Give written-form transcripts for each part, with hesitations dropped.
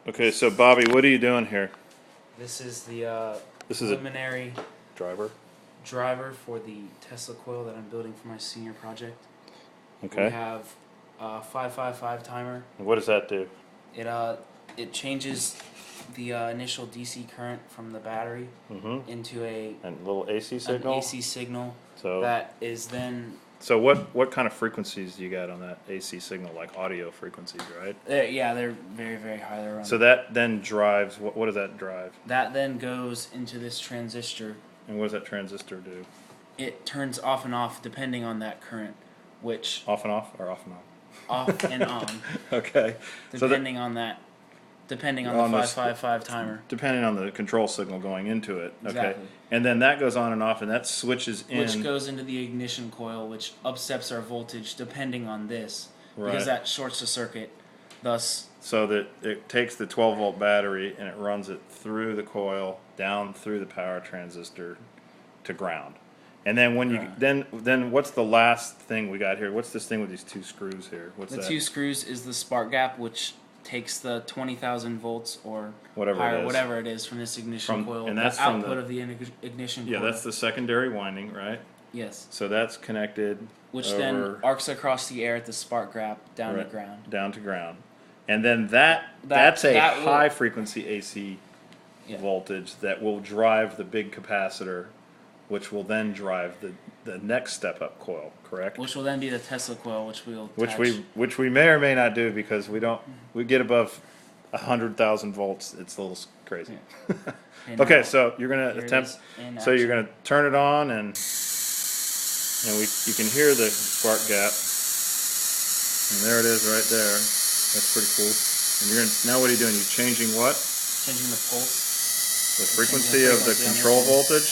Okay, so Bobby, what are you doing here? This is the This is a preliminary driver. driver for the Tesla coil that I'm building for my senior project. Okay. We have a 555 timer. And what does that do? It changes the initial DC current from the battery into a And a little AC an signal. AC signal So that is then So what kind of frequencies do you got on that AC signal? Like audio frequencies, right? they're very, very high. They're So that then drives. What does that drive? that then goes into this transistor. And what does that transistor do? It turns off and off depending on that current, which Off and off, or off and on? off and on Okay. depending on the 555 timer. Depending on the control signal going into it. Okay. Exactly. And then that goes on and off, and that switches in. Which goes into the ignition coil, which upsteps our voltage depending on this, Right. because that shorts the circuit. Thus, So that it takes the 12-volt battery and it runs it through the coil, down through the power transistor to ground. And then when you then what's the last thing we got here? What's this thing with these two screws here? What's the that? two screws is the spark gap, which takes the 20,000 volts or Whatever higher, it is. whatever it is from this ignition coil. And that's the from output of the ignition Yeah, coil. that's the secondary winding, right? Yes. So that's connected Which over, then arcs across the air at the spark gap down to right, ground. Down to ground. And then that's a that will- high frequency AC Yeah. voltage that will drive the big capacitor, which will then drive the next step up coil, correct? Which will then be the Tesla coil, which we'll Which we may or may not do because we get above 100,000 volts. It's a little crazy. Yeah. And Okay, now, so you're gonna here it attempt. is in So you're action. gonna turn it on and you can hear the spark gap. And there it is right there. That's pretty cool. And now what are you doing? You're changing what? Changing the pulse. The frequency of the frequency on control this one. voltage,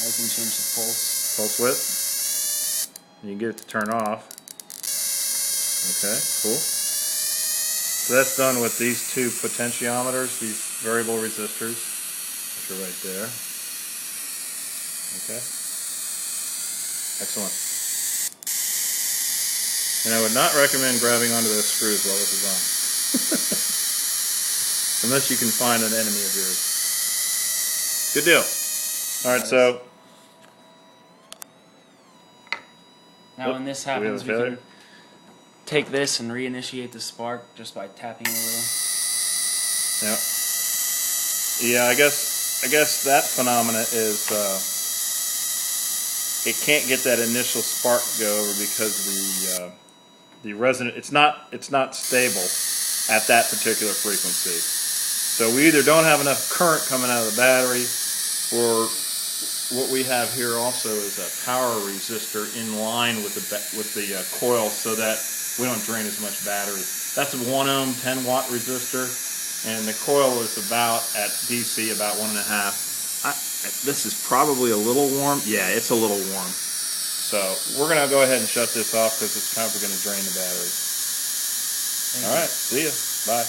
I can change the pulse. pulse width. And you can get it to turn off. Okay, cool. So that's done with these two potentiometers, these variable resistors, which are right there. Okay. Excellent. And I would not recommend grabbing onto those screws while this is on. Unless you can find an enemy of yours. Good deal. Alright, so Now, when this happens, we can take this and reinitiate the spark just by tapping it a little. yeah, I guess that phenomena is it can't get that initial spark go over because the resonant it's not stable at that particular frequency. So we either don't have enough current coming out of the battery, or what we have here also is a power resistor in line with the coil, so that we don't drain as much battery. That's a 1 ohm 10 watt resistor, and the coil is about at DC about 1.5. This is probably a little warm. Yeah, it's a little warm. So we're gonna go ahead and shut this off because it's probably gonna drain the battery. All right, see ya. Bye.